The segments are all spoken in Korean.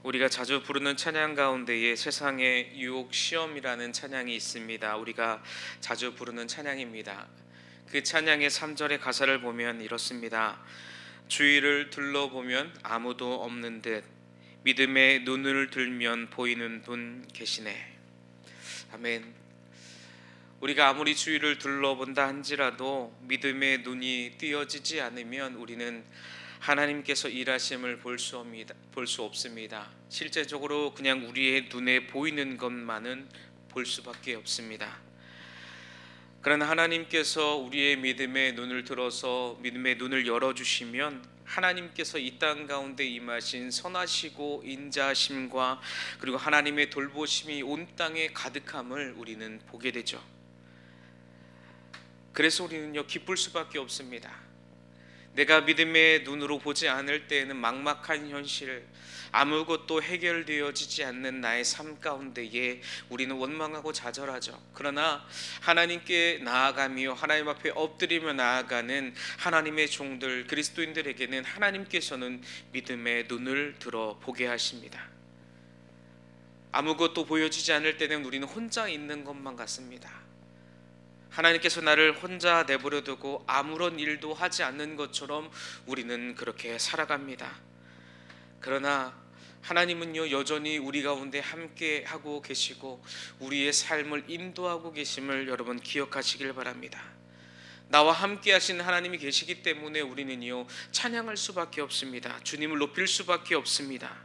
우리가 자주 부르는 찬양 가운데에 세상의 유혹 시험이라는 찬양이 있습니다. 우리가 자주 부르는 찬양입니다. 그 찬양의 3절의 가사를 보면 이렇습니다. 주위를 둘러보면 아무도 없는 듯 믿음의 눈을 들면 보이는 분 계시네. 아멘. 우리가 아무리 주위를 둘러본다 한지라도 믿음의 눈이 띄어지지 않으면 우리는 하나님께서 일하심을 볼 수 없습니다. 실제적으로 그냥 우리의 눈에 보이는 것만은 볼 수밖에 없습니다. 그러나 하나님께서 우리의 믿음의 눈을 들어서 믿음의 눈을 열어주시면 하나님께서 이 땅 가운데 임하신 선하시고 인자하심과 그리고 하나님의 돌보심이 온 땅에 가득함을 우리는 보게 되죠. 그래서 우리는요 기쁠 수밖에 없습니다. 내가 믿음의 눈으로 보지 않을 때에는 막막한 현실, 아무것도 해결되어지지 않는 나의 삶 가운데에 우리는 원망하고 좌절하죠. 그러나 하나님께 나아가며 하나님 앞에 엎드리며 나아가는 하나님의 종들, 그리스도인들에게는 하나님께서는 믿음의 눈을 들어 보게 하십니다. 아무것도 보여지지 않을 때는 우리는 혼자 있는 것만 같습니다. 하나님께서 나를 혼자 내버려 두고 아무런 일도 하지 않는 것처럼 우리는 그렇게 살아갑니다. 그러나 하나님은요 여전히 우리 가운데 함께 하고 계시고 우리의 삶을 인도하고 계심을 여러분 기억하시길 바랍니다. 나와 함께 하신 하나님이 계시기 때문에 우리는요 찬양할 수밖에 없습니다. 주님을 높일 수밖에 없습니다.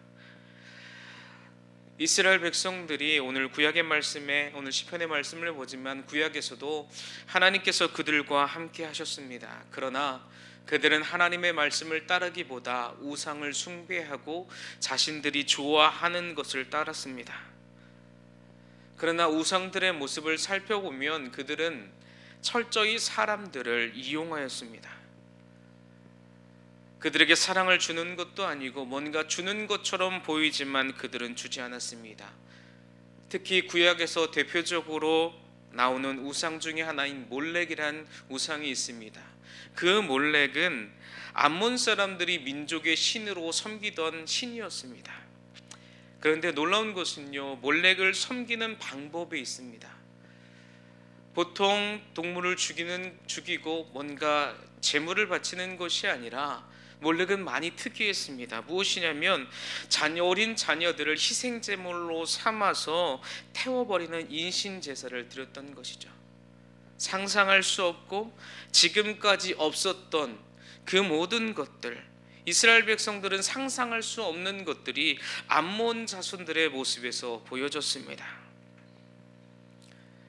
이스라엘 백성들이 오늘 구약의 말씀에 오늘 시편의 말씀을 보지만 구약에서도 하나님께서 그들과 함께 하셨습니다. 그러나 그들은 하나님의 말씀을 따르기보다 우상을 숭배하고 자신들이 좋아하는 것을 따랐습니다. 그러나 우상들의 모습을 살펴보면 그들은 철저히 사람들을 이용하였습니다. 그들에게 사랑을 주는 것도 아니고 뭔가 주는 것처럼 보이지만 그들은 주지 않았습니다. 특히 구약에서 대표적으로 나오는 우상 중에 하나인 몰렉이란 우상이 있습니다. 그 몰렉은 암몬 사람들이 민족의 신으로 섬기던 신이었습니다. 그런데 놀라운 것은요 몰렉을 섬기는 방법에 있습니다. 보통 동물을 죽이고 뭔가 제물을 바치는 것이 아니라 몰렉은 많이 특이했습니다. 무엇이냐면 어린 자녀들을 희생제물로 삼아서 태워버리는 인신제사를 드렸던 것이죠. 상상할 수 없고 지금까지 없었던 그 모든 것들, 이스라엘 백성들은 상상할 수 없는 것들이 암몬 자손들의 모습에서 보여졌습니다.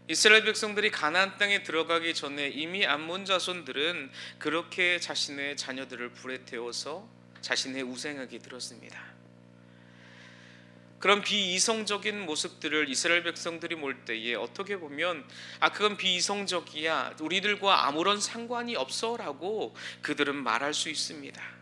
이스라엘 백성들이 가나안 땅에 들어가기 전에 이미 암몬 자손들은 그렇게 자신의 자녀들을 불에 태워서 자신의 우상에게 드렸습니다. 그런 비이성적인 모습들을 이스라엘 백성들이 볼 때에 어떻게 보면 그건 비이성적이야, 우리들과 아무런 상관이 없어 라고 그들은 말할 수 있습니다.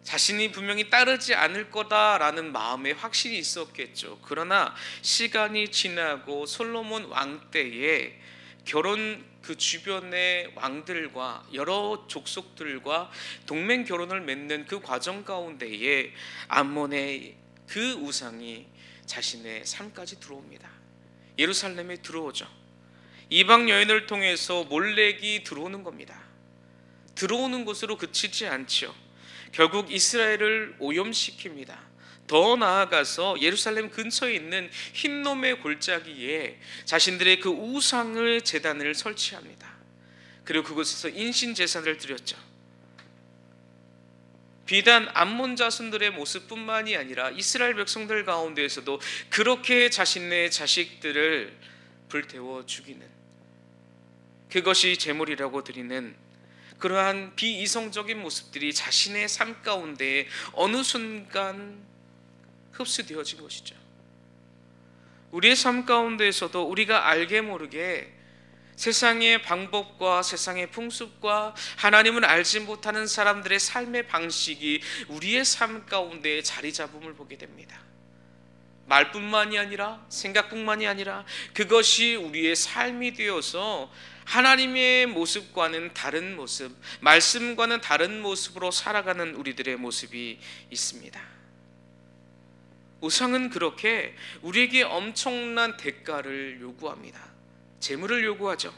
자신이 분명히 따르지 않을 거다라는 마음에 확실히 있었겠죠. 그러나 시간이 지나고 솔로몬 왕 때에 그 주변의 왕들과 여러 족속들과 동맹 결혼을 맺는 그 과정 가운데에 암몬의 그 우상이 자신의 삶까지 들어옵니다. 예루살렘에 들어오죠. 이방 여인을 통해서 몰렉이 들어오는 겁니다. 들어오는 것으로 그치지 않죠. 결국 이스라엘을 오염시킵니다. 더 나아가서 예루살렘 근처에 있는 흰놈의 골짜기에 자신들의 그 우상을 제단을 설치합니다. 그리고 그곳에서 인신제사를 드렸죠. 비단 암몬 자손들의 모습뿐만이 아니라 이스라엘 백성들 가운데에서도 그렇게 자신의 자식들을 불태워 죽이는, 그것이 제물이라고 드리는 그러한 비이성적인 모습들이 자신의 삶 가운데 어느 순간 흡수되어진 것이죠. 우리의 삶 가운데에서도 우리가 알게 모르게 세상의 방법과 세상의 풍습과 하나님을 알지 못하는 사람들의 삶의 방식이 우리의 삶 가운데 자리 잡음을 보게 됩니다. 말뿐만이 아니라 생각뿐만이 아니라 그것이 우리의 삶이 되어서 하나님의 모습과는 다른 모습, 말씀과는 다른 모습으로 살아가는 우리들의 모습이 있습니다. 우상은 그렇게 우리에게 엄청난 대가를 요구합니다. 재물을 요구하죠.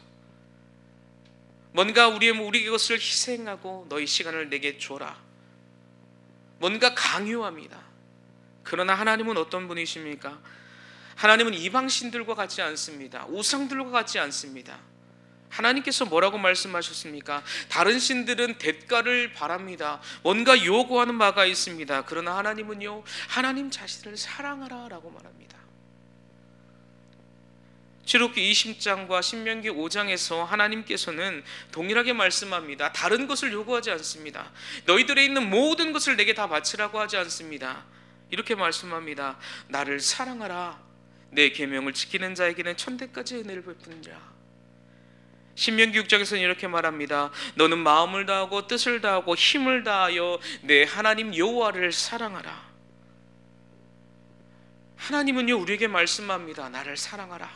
뭔가 우리 것을 희생하고 너희 시간을 내게 줘라. 뭔가 강요합니다. 그러나 하나님은 어떤 분이십니까? 하나님은 이방신들과 같지 않습니다. 우상들과 같지 않습니다. 하나님께서 뭐라고 말씀하셨습니까? 다른 신들은 대가를 바랍니다. 뭔가 요구하는 바가 있습니다. 그러나 하나님은요, 하나님 자신을 사랑하라 라고 말합니다. 출애굽기 20장과 신명기 5장에서 하나님께서는 동일하게 말씀합니다. 다른 것을 요구하지 않습니다. 너희들에 있는 모든 것을 내게 다 바치라고 하지 않습니다. 이렇게 말씀합니다. 나를 사랑하라. 내 계명을 지키는 자에게는 천대까지 은혜를 베푸느니라. 신명기 6장에서는 이렇게 말합니다. 너는 마음을 다하고 뜻을 다하고 힘을 다하여 내 하나님 여호와를 사랑하라. 하나님은요, 우리에게 말씀합니다. 나를 사랑하라.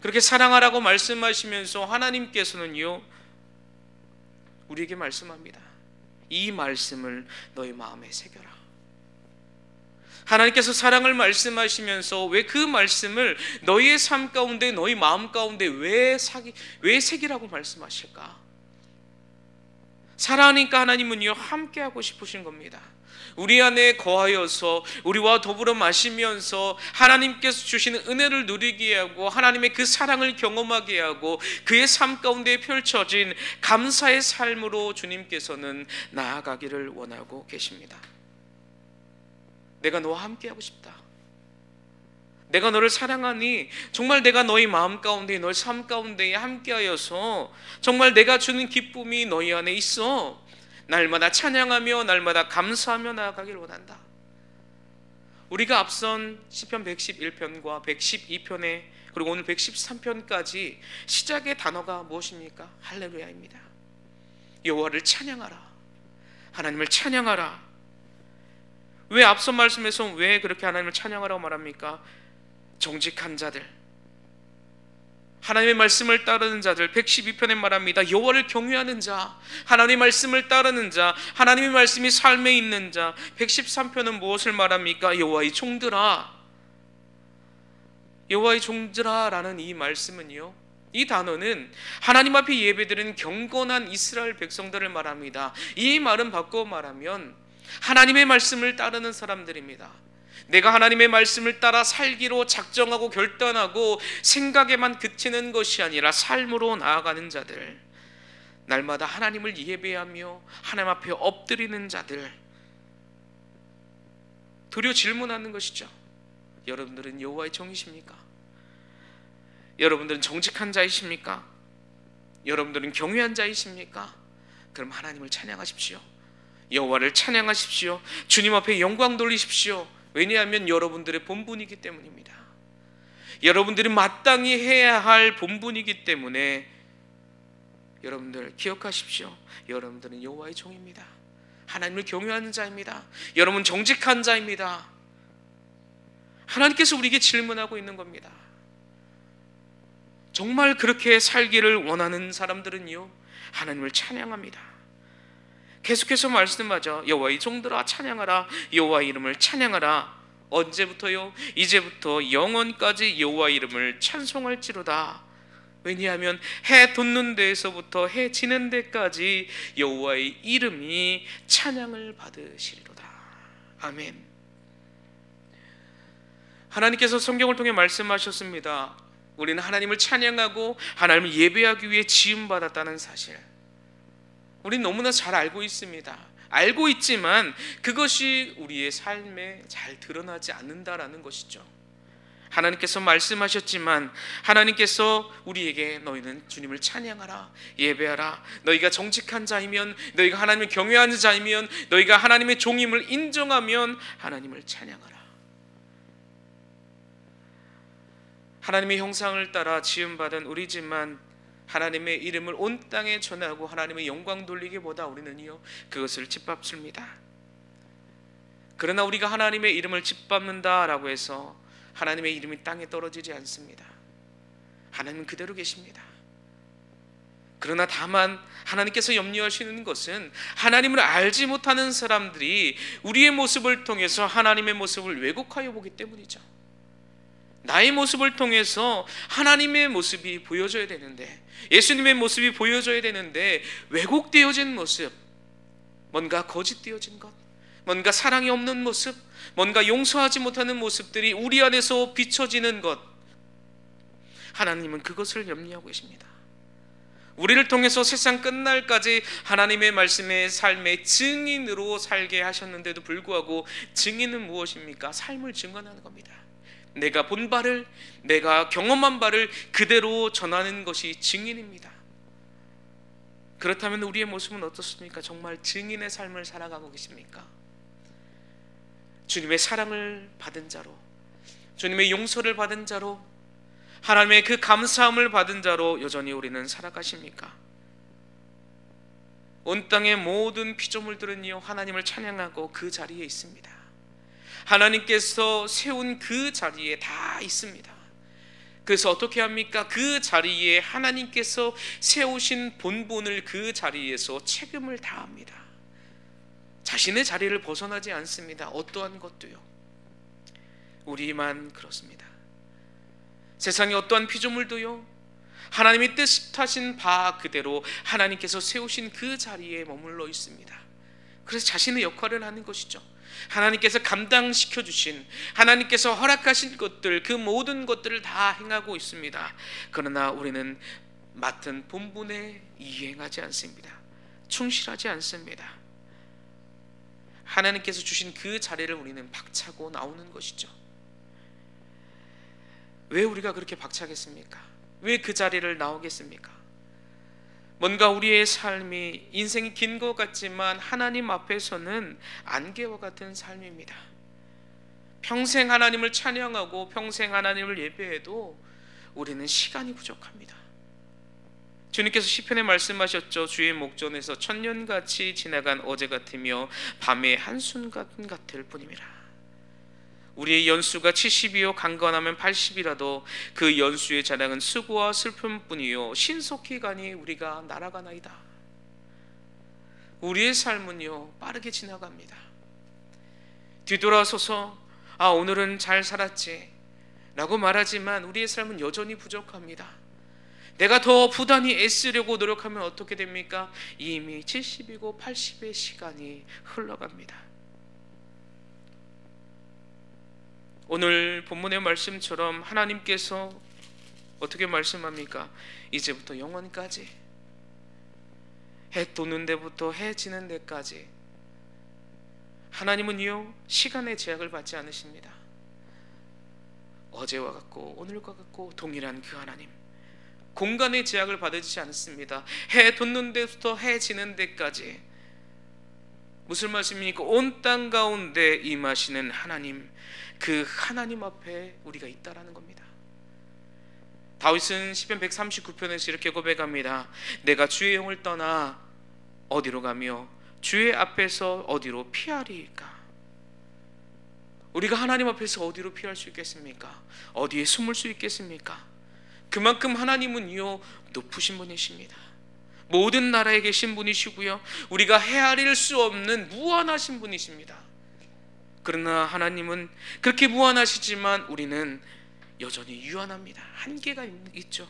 그렇게 사랑하라고 말씀하시면서 하나님께서는요, 우리에게 말씀합니다. 이 말씀을 너희 마음에 새겨라. 하나님께서 사랑을 말씀하시면서 왜 그 말씀을 너희의 삶 가운데, 너희 마음 가운데 왜 새기라고 말씀하실까? 사랑하니까 하나님은요, 함께하고 싶으신 겁니다. 우리 안에 거하여서 우리와 더불어 마시면서 하나님께서 주시는 은혜를 누리게 하고 하나님의 그 사랑을 경험하게 하고 그의 삶 가운데 펼쳐진 감사의 삶으로 주님께서는 나아가기를 원하고 계십니다. 내가 너와 함께하고 싶다. 내가 너를 사랑하니 정말 내가 너희 마음 가운데, 너희 삶 가운데 함께하여서 정말 내가 주는 기쁨이 너희 안에 있어. 날마다 찬양하며 날마다 감사하며 나아가길 원한다. 우리가 앞선 시편 111편과 112편에 그리고 오늘 113편까지 시작의 단어가 무엇입니까? 할렐루야입니다. 여호와를 찬양하라. 하나님을 찬양하라. 왜 앞선 말씀에서 왜 그렇게 하나님을 찬양하라고 말합니까? 정직한 자들, 하나님의 말씀을 따르는 자들, 112편에 말합니다. 여호와를 경외하는 자, 하나님의 말씀을 따르는 자, 하나님의 말씀이 삶에 있는 자. 113편은 무엇을 말합니까? 여호와의 종들아. 여호와의 종들아 라는 이 말씀은요, 이 단어는 하나님 앞에 예배드리는 경건한 이스라엘 백성들을 말합니다. 이 말은 바꿔 말하면 하나님의 말씀을 따르는 사람들입니다. 내가 하나님의 말씀을 따라 살기로 작정하고 결단하고 생각에만 그치는 것이 아니라 삶으로 나아가는 자들, 날마다 하나님을 예배하며 하나님 앞에 엎드리는 자들. 도리어 질문하는 것이죠. 여러분들은 여호와의 종이십니까? 여러분들은 정직한 자이십니까? 여러분들은 경외한 자이십니까? 그럼 하나님을 찬양하십시오. 여호와를 찬양하십시오. 주님 앞에 영광 돌리십시오. 왜냐하면 여러분들의 본분이기 때문입니다. 여러분들이 마땅히 해야 할 본분이기 때문에 여러분들 기억하십시오. 여러분들은 여호와의 종입니다. 하나님을 경외하는 자입니다. 여러분 정직한 자입니다. 하나님께서 우리에게 질문하고 있는 겁니다. 정말 그렇게 살기를 원하는 사람들은요, 하나님을 찬양합니다. 계속해서 말씀하죠. 여호와의 종들아 찬양하라. 여호와의 이름을 찬양하라. 언제부터요? 이제부터 영원까지 여호와의 이름을 찬송할지로다. 왜냐하면 해 돋는 데에서부터 해 지는 데까지 여호와의 이름이 찬양을 받으시리로다. 아멘. 하나님께서 성경을 통해 말씀하셨습니다. 우리는 하나님을 찬양하고 하나님을 예배하기 위해 지음받았다는 사실, 우리는 너무나 잘 알고 있습니다. 알고 있지만 그것이 우리의 삶에 잘 드러나지 않는다라는 것이죠. 하나님께서 말씀하셨지만 하나님께서 우리에게 너희는 주님을 찬양하라, 예배하라. 너희가 정직한 자이면, 너희가 하나님을 경외하는 자이면, 너희가 하나님의 종임을 인정하면 하나님을 찬양하라. 하나님의 형상을 따라 지음받은 우리지만 하나님의 이름을 온 땅에 전하고 하나님의 영광 돌리기보다 우리는요, 그것을 짓밟습니다. 그러나 우리가 하나님의 이름을 짓밟는다라고 해서 하나님의 이름이 땅에 떨어지지 않습니다. 하나님은 그대로 계십니다. 그러나 다만 하나님께서 염려하시는 것은 하나님을 알지 못하는 사람들이 우리의 모습을 통해서 하나님의 모습을 왜곡하여 보기 때문이죠. 나의 모습을 통해서 하나님의 모습이 보여져야 되는데, 예수님의 모습이 보여져야 되는데 왜곡되어진 모습, 뭔가 거짓되어진 것, 뭔가 사랑이 없는 모습, 뭔가 용서하지 못하는 모습들이 우리 안에서 비춰지는 것, 하나님은 그것을 염려하고 계십니다. 우리를 통해서 세상 끝날까지 하나님의 말씀의 삶의 증인으로 살게 하셨는데도 불구하고 증인은 무엇입니까? 삶을 증언하는 겁니다. 내가 본 바를, 내가 경험한 바를 그대로 전하는 것이 증인입니다. 그렇다면 우리의 모습은 어떻습니까? 정말 증인의 삶을 살아가고 계십니까? 주님의 사랑을 받은 자로, 주님의 용서를 받은 자로, 하나님의 그 감사함을 받은 자로 여전히 우리는 살아가십니까? 온 땅의 모든 피조물들은요, 하나님을 찬양하고 그 자리에 있습니다. 하나님께서 세운 그 자리에 다 있습니다. 그래서 어떻게 합니까? 그 자리에 하나님께서 세우신 본분을 그 자리에서 책임을 다합니다. 자신의 자리를 벗어나지 않습니다. 어떠한 것도요. 우리만 그렇습니다. 세상의 어떠한 피조물도요, 하나님이 뜻하신 바 그대로 하나님께서 세우신 그 자리에 머물러 있습니다. 그래서 자신의 역할을 하는 것이죠. 하나님께서 감당시켜 주신, 하나님께서 허락하신 것들, 그 모든 것들을 다 행하고 있습니다. 그러나 우리는 맡은 본분에 이행하지 않습니다. 충실하지 않습니다. 하나님께서 주신 그 자리를 우리는 박차고 나오는 것이죠. 왜 우리가 그렇게 박차겠습니까? 왜 그 자리를 나오겠습니까? 뭔가 우리의 삶이, 인생이 긴 것 같지만 하나님 앞에서는 안개와 같은 삶입니다. 평생 하나님을 찬양하고 평생 하나님을 예배해도 우리는 시간이 부족합니다. 주님께서 시편에 말씀하셨죠. 주의 목전에서 천년같이 지나간 어제 같으며 밤의 한순간 같을 뿐입니다. 우리의 연수가 70이요 강건하면 80이라도 그 연수의 자랑은 수고와 슬픔뿐이요 신속히 가니 우리가 날아가나이다. 우리의 삶은요 빠르게 지나갑니다. 뒤돌아서서 오늘은 잘 살았지 라고 말하지만 우리의 삶은 여전히 부족합니다. 내가 더 부단히 애쓰려고 노력하면 어떻게 됩니까? 이미 70이고 80의 시간이 흘러갑니다. 오늘 본문의 말씀처럼 하나님께서 어떻게 말씀합니까? 이제부터 영원까지, 해 도는 데부터 해 지는 데까지 하나님은요 시간의 제약을 받지 않으십니다. 어제와 같고 오늘과 같고 동일한 그 하나님, 공간의 제약을 받으시지 않습니다. 해 돋는 데부터 해 지는 데까지. 무슨 말씀입니까? 온 땅 가운데 임하시는 하나님, 그 하나님 앞에 우리가 있다라는 겁니다. 다윗은 시편 139편에서 이렇게 고백합니다. 내가 주의 영을 떠나 어디로 가며 주의 앞에서 어디로 피하리이까? 우리가 하나님 앞에서 어디로 피할 수 있겠습니까? 어디에 숨을 수 있겠습니까? 그만큼 하나님은요 높으신 분이십니다. 모든 나라에 계신 분이시고요, 우리가 헤아릴 수 없는 무한하신 분이십니다. 그러나 하나님은 그렇게 무한하시지만 우리는 여전히 유한합니다. 한계가 있죠.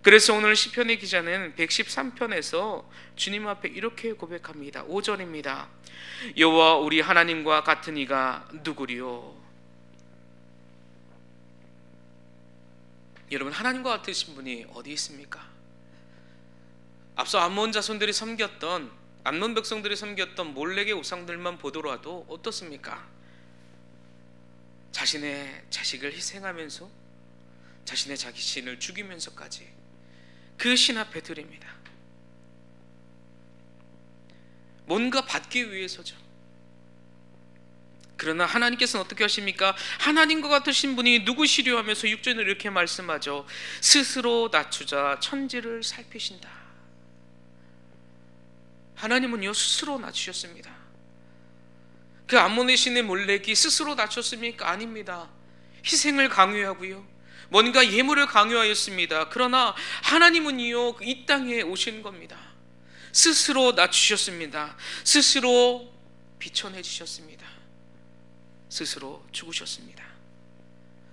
그래서 오늘 시편의 기자는 113편에서 주님 앞에 이렇게 고백합니다. 5절입니다. 여호와 우리 하나님과 같은 이가 누구리요? 여러분, 하나님과 같으신 분이 어디 있습니까? 앞서 암몬 자손들이 섬겼던, 암몬 백성들이 섬겼던 몰렉의 우상들만 보더라도 어떻습니까? 자신의 자식을 희생하면서 자신의 자신을 죽이면서까지 그 신 앞에 드립니다. 뭔가 받기 위해서죠. 그러나 하나님께서는 어떻게 하십니까? 하나님과 같으신 분이 누구시려 하면서 6절에 이렇게 말씀하죠. 스스로 낮추자 천지를 살피신다. 하나님은요 스스로 낮추셨습니다. 그 암몬의 신의 몰렉이 스스로 낮췄습니까? 아닙니다. 희생을 강요하고요, 뭔가 예물을 강요하였습니다. 그러나 하나님은요, 이 땅에 오신 겁니다. 스스로 낮추셨습니다. 스스로 비천해지셨습니다. 스스로 죽으셨습니다.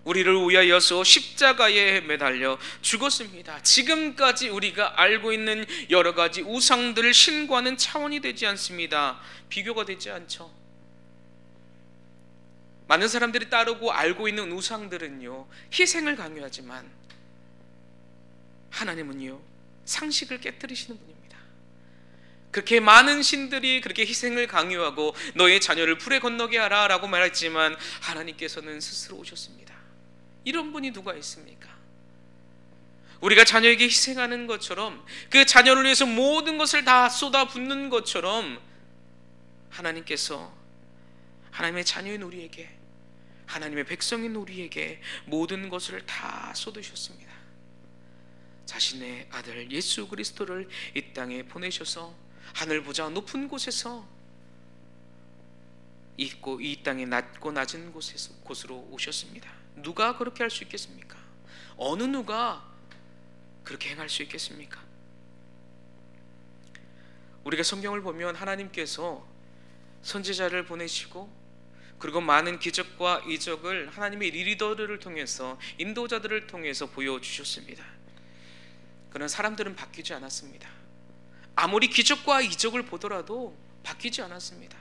우리를 위하여서 십자가에 매달려 죽었습니다. 지금까지 우리가 알고 있는 여러 가지 우상들을 신고하는 차원이 되지 않습니다. 비교가 되지 않죠. 많은 사람들이 따르고 알고 있는 우상들은요, 희생을 강요하지만 하나님은요, 상식을 깨뜨리시는 분입니다. 그렇게 많은 신들이 그렇게 희생을 강요하고 너의 자녀를 불에 건너게 하라 라고 말했지만 하나님께서는 스스로 오셨습니다. 이런 분이 누가 있습니까? 우리가 자녀에게 희생하는 것처럼, 그 자녀를 위해서 모든 것을 다 쏟아붓는 것처럼 하나님께서 하나님의 자녀인 우리에게, 하나님의 백성인 우리에게 모든 것을 다 쏟으셨습니다. 자신의 아들 예수 그리스도를 이 땅에 보내셔서 하늘보다 높은 곳에서 있고 이 땅의 낮고 낮은 곳으로 오셨습니다. 누가 그렇게 할 수 있겠습니까? 어느 누가 그렇게 행할 수 있겠습니까? 우리가 성경을 보면 하나님께서 선지자를 보내시고 그리고 많은 기적과 이적을 하나님의 리더들을 통해서, 인도자들을 통해서 보여주셨습니다. 그러나 사람들은 바뀌지 않았습니다. 아무리 기적과 이적을 보더라도 바뀌지 않았습니다.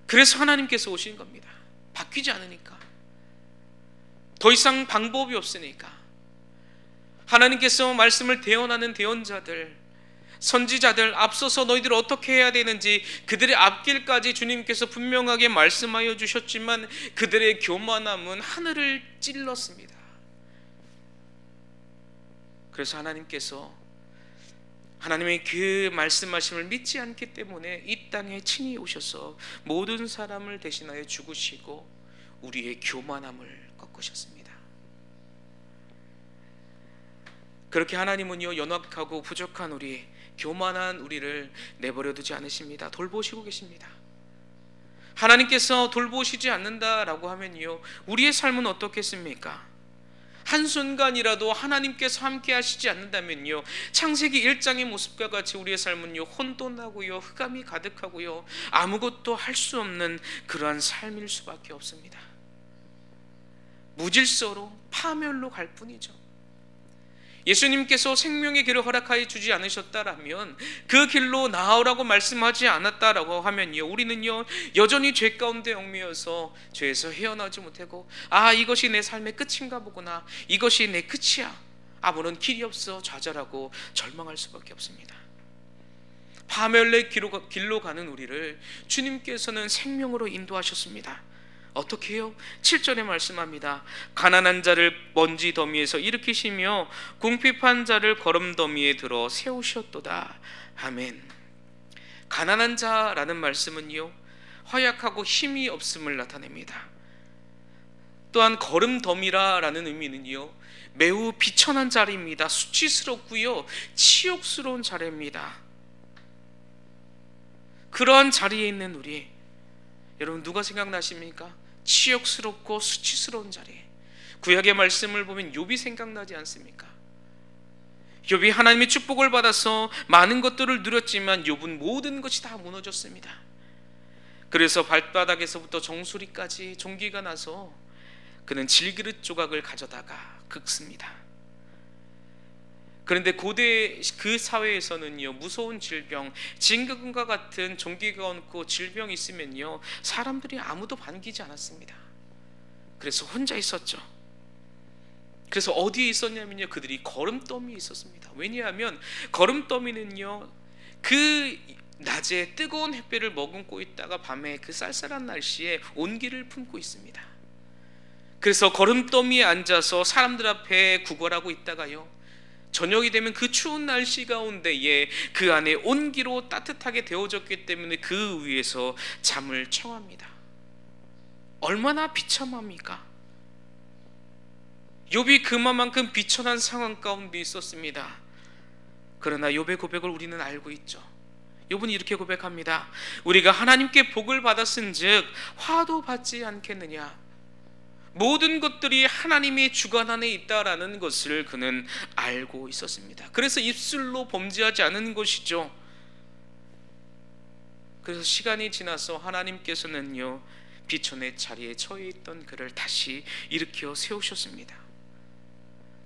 그래서 하나님께서 오신 겁니다. 바뀌지 않으니까, 더 이상 방법이 없으니까. 하나님께서 말씀을 대언하는 대언자들, 선지자들 앞서서 너희들 어떻게 해야 되는지 그들의 앞길까지 주님께서 분명하게 말씀하여 주셨지만 그들의 교만함은 하늘을 찔렀습니다. 그래서 하나님께서 하나님의 그 말씀하심을 믿지 않기 때문에 이 땅에 친히 오셔서 모든 사람을 대신하여 죽으시고 우리의 교만함을 꺾으셨습니다. 그렇게 하나님은요, 연약하고 부족한 우리, 교만한 우리를 내버려 두지 않으십니다. 돌보시고 계십니다. 하나님께서 돌보시지 않는다라고 하면요, 우리의 삶은 어떻겠습니까? 한순간이라도 하나님께서 함께 하시지 않는다면요, 창세기 1장의 모습과 같이 우리의 삶은요, 혼돈하고요, 흑암이 가득하고요, 아무것도 할 수 없는 그러한 삶일 수밖에 없습니다. 무질서로 파멸로 갈 뿐이죠. 예수님께서 생명의 길을 허락하여 주지 않으셨다라면, 그 길로 나아오라고 말씀하지 않았다라고 하면요, 우리는요 여전히 죄 가운데 얽매여서 죄에서 헤어나지 못하고, 아, 이것이 내 삶의 끝인가 보구나, 이것이 내 끝이야, 아무런 길이 없어 좌절하고 절망할 수밖에 없습니다. 파멸의 길로 가는 우리를 주님께서는 생명으로 인도하셨습니다. 어떻게 해요? 7절에 말씀합니다. 가난한 자를 먼지 더미에서 일으키시며 궁핍한 자를 거름 더미에 들어 세우셨도다. 아멘. 가난한 자라는 말씀은요, 허약하고 힘이 없음을 나타냅니다. 또한 거름 더미라는 의미는요, 매우 비천한 자리입니다. 수치스럽고요, 치욕스러운 자리입니다. 그러한 자리에 있는 우리, 여러분 누가 생각나십니까? 치욕스럽고 수치스러운 자리. 구약의 말씀을 보면 욥이 생각나지 않습니까? 욥이 하나님의 축복을 받아서 많은 것들을 누렸지만 욥은 모든 것이 다 무너졌습니다. 그래서 발바닥에서부터 정수리까지 종기가 나서 그는 질그릇 조각을 가져다가 긁습니다. 그런데 고대 그 사회에서는요, 무서운 질병, 진급과 같은 종기가 얹고 질병이 있으면요, 사람들이 아무도 반기지 않았습니다. 그래서 혼자 있었죠. 그래서 어디에 있었냐면요, 그들이 거름더미에 있었습니다. 왜냐하면 거름더미는요, 그 낮에 뜨거운 햇볕을 머금고 있다가 밤에 그 쌀쌀한 날씨에 온기를 품고 있습니다. 그래서 거름더미에 앉아서 사람들 앞에 구걸하고 있다가요, 저녁이 되면 그 추운 날씨 가운데에 그 안에 온기로 따뜻하게 데워졌기 때문에 그 위에서 잠을 청합니다. 얼마나 비참합니까? 욥이 그만큼 비천한 상황 가운데 있었습니다. 그러나 욥의 고백을 우리는 알고 있죠. 욥은 이렇게 고백합니다. 우리가 하나님께 복을 받았은즉 화도 받지 않겠느냐? 모든 것들이 하나님의 주관 안에 있다라는 것을 그는 알고 있었습니다. 그래서 입술로 범죄하지 않은 것이죠. 그래서 시간이 지나서 하나님께서는요, 비천의 자리에 처해 있던 그를 다시 일으켜 세우셨습니다.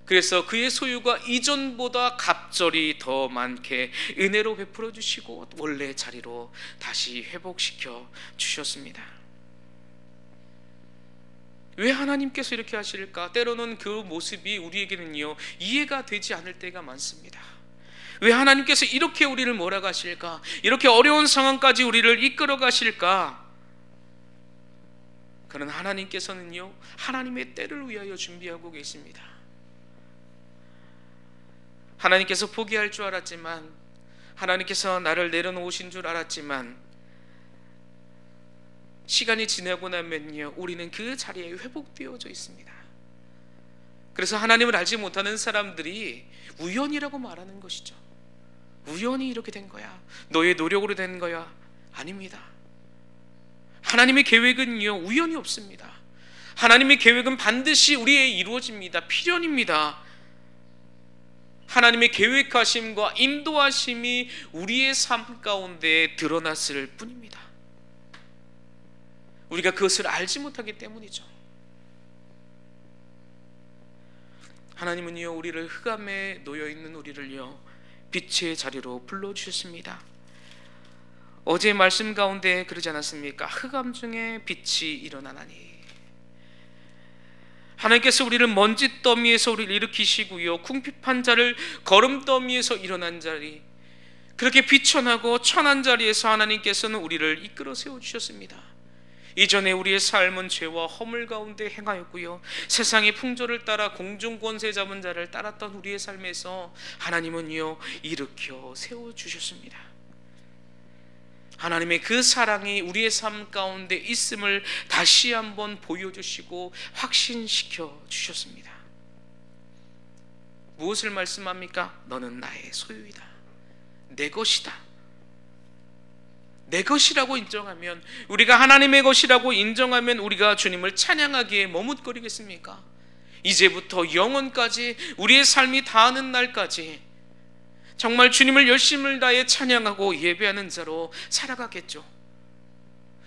그래서 그의 소유가 이전보다 갑절이 더 많게 은혜로 베풀어 주시고 원래 자리로 다시 회복시켜 주셨습니다. 왜 하나님께서 이렇게 하실까? 때로는 그 모습이 우리에게는요, 이해가 되지 않을 때가 많습니다. 왜 하나님께서 이렇게 우리를 몰아가실까? 이렇게 어려운 상황까지 우리를 이끌어 가실까? 그러나 하나님께서는요, 하나님의 때를 위하여 준비하고 계십니다. 하나님께서 포기할 줄 알았지만, 하나님께서 나를 내려놓으신 줄 알았지만, 시간이 지나고 나면요, 우리는 그 자리에 회복되어져 있습니다. 그래서 하나님을 알지 못하는 사람들이 우연이라고 말하는 것이죠. 우연히 이렇게 된 거야, 너의 노력으로 된 거야. 아닙니다. 하나님의 계획은요, 우연이 없습니다. 하나님의 계획은 반드시 우리의 이루어집니다. 필연입니다. 하나님의 계획하심과 인도하심이 우리의 삶 가운데 드러났을 뿐입니다. 우리가 그것을 알지 못하기 때문이죠. 하나님은요, 우리를 흑암에 놓여있는 우리를요, 빛의 자리로 불러주셨습니다. 어제 말씀 가운데 그러지 않았습니까? 흑암 중에 빛이 일어나나니. 하나님께서 우리를 먼지 더미에서 우리를 일으키시고요, 궁핍한 자를 거름 더미에서 일어난 자리, 그렇게 비천하고 천한 자리에서 하나님께서는 우리를 이끌어 세워주셨습니다. 이전에 우리의 삶은 죄와 허물 가운데 행하였고요, 세상의 풍조를 따라 공중권세 잡은 자를 따랐던 우리의 삶에서 하나님은요, 일으켜 세워주셨습니다. 하나님의 그 사랑이 우리의 삶 가운데 있음을 다시 한번 보여주시고 확신시켜 주셨습니다. 무엇을 말씀합니까? 너는 나의 소유이다, 내 것이다. 내 것이라고 인정하면, 우리가 하나님의 것이라고 인정하면 우리가 주님을 찬양하기에 머뭇거리겠습니까? 이제부터 영원까지 우리의 삶이 다하는 날까지 정말 주님을 열심을 다해 찬양하고 예배하는 자로 살아가겠죠.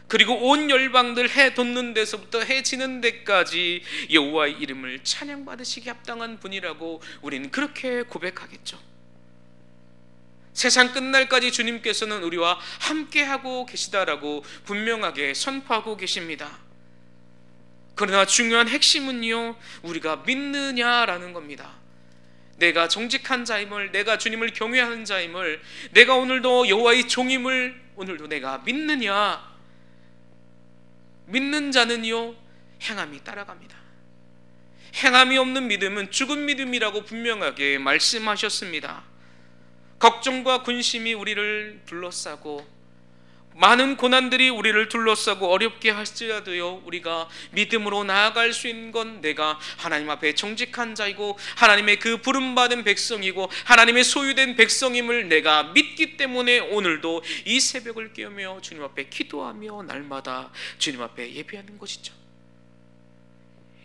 그리고 온 열방들 해 돋는 데서부터 해 지는 데까지 여호와의 이름을 찬양받으시기 합당한 분이라고 우리는 그렇게 고백하겠죠. 세상 끝날까지 주님께서는 우리와 함께하고 계시다라고 분명하게 선포하고 계십니다. 그러나 중요한 핵심은요, 우리가 믿느냐라는 겁니다. 내가 정직한 자임을, 내가 주님을 경외하는 자임을, 내가 오늘도 여호와의 종임을 오늘도 내가 믿느냐. 믿는 자는요, 행함이 따라갑니다. 행함이 없는 믿음은 죽은 믿음이라고 분명하게 말씀하셨습니다. 걱정과 근심이 우리를 둘러싸고 많은 고난들이 우리를 둘러싸고 어렵게 할지라도요, 우리가 믿음으로 나아갈 수 있는 건 내가 하나님 앞에 정직한 자이고 하나님의 그 부름받은 백성이고 하나님의 소유된 백성임을 내가 믿기 때문에 오늘도 이 새벽을 깨우며 주님 앞에 기도하며 날마다 주님 앞에 예배하는 것이죠.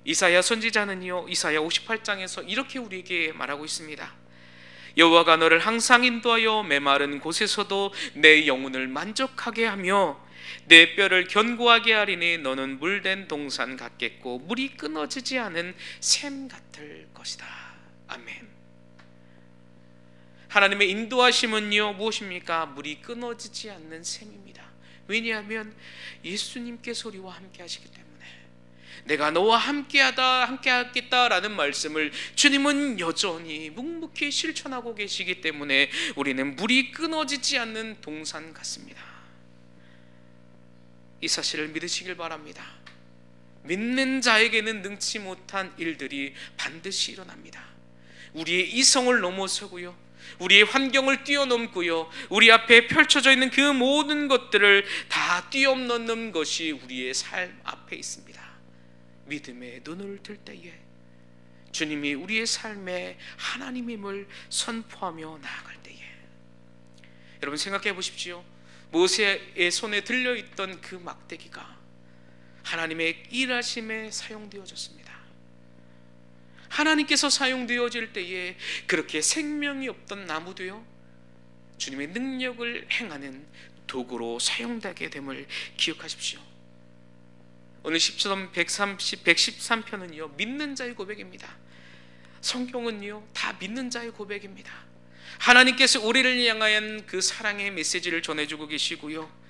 이사야 선지자는요, 이사야 58장에서 이렇게 우리에게 말하고 있습니다. 여호와가 너를 항상 인도하여 메마른 곳에서도 내 영혼을 만족하게 하며 내 뼈를 견고하게 하리니 너는 물된 동산 같겠고 물이 끊어지지 않은 샘 같을 것이다. 아멘. 하나님의 인도하심은요, 무엇입니까? 물이 끊어지지 않는 샘입니다. 왜냐하면 예수님께서 우리와 함께 하시기 때문에. 내가 너와 함께하겠다라는 말씀을 주님은 여전히 묵묵히 실천하고 계시기 때문에 우리는 물이 끊어지지 않는 동산 같습니다. 이 사실을 믿으시길 바랍니다. 믿는 자에게는 능치 못한 일들이 반드시 일어납니다. 우리의 이성을 넘어서고요, 우리의 환경을 뛰어넘고요, 우리 앞에 펼쳐져 있는 그 모든 것들을 다 뛰어넘는 것이 우리의 삶 앞에 있습니다. 믿음의 눈을 뜰 때에 주님이 우리의 삶에 하나님임을 선포하며 나아갈 때에, 여러분 생각해 보십시오. 모세의 손에 들려있던 그 막대기가 하나님의 일하심에 사용되어졌습니다. 하나님께서 사용되어질 때에 그렇게 생명이 없던 나무도요, 주님의 능력을 행하는 도구로 사용되게 됨을 기억하십시오. 오늘 10편 113편은요 믿는 자의 고백입니다. 성경은요 다 믿는 자의 고백입니다. 하나님께서 우리를 향한 그 사랑의 메시지를 전해주고 계시고요,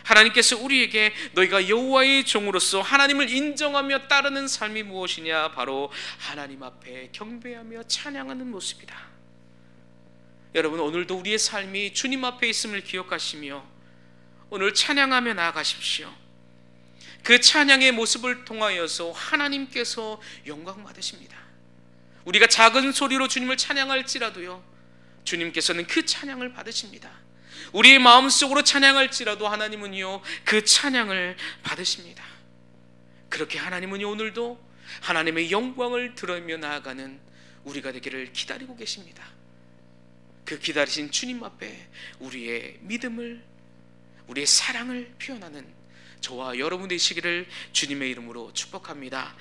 하나님께서 우리에게 너희가 여호와의 종으로서 하나님을 인정하며 따르는 삶이 무엇이냐, 바로 하나님 앞에 경배하며 찬양하는 모습이다. 여러분, 오늘도 우리의 삶이 주님 앞에 있음을 기억하시며 오늘 찬양하며 나아가십시오. 그 찬양의 모습을 통하여서 하나님께서 영광 받으십니다. 우리가 작은 소리로 주님을 찬양할지라도요, 주님께서는 그 찬양을 받으십니다. 우리의 마음속으로 찬양할지라도 하나님은요 그 찬양을 받으십니다. 그렇게 하나님은요 오늘도 하나님의 영광을 드러내며 나아가는 우리가 되기를 기다리고 계십니다. 그 기다리신 주님 앞에 우리의 믿음을, 우리의 사랑을 표현하는 저와 여러분 되시기를 주님의 이름으로 축복합니다.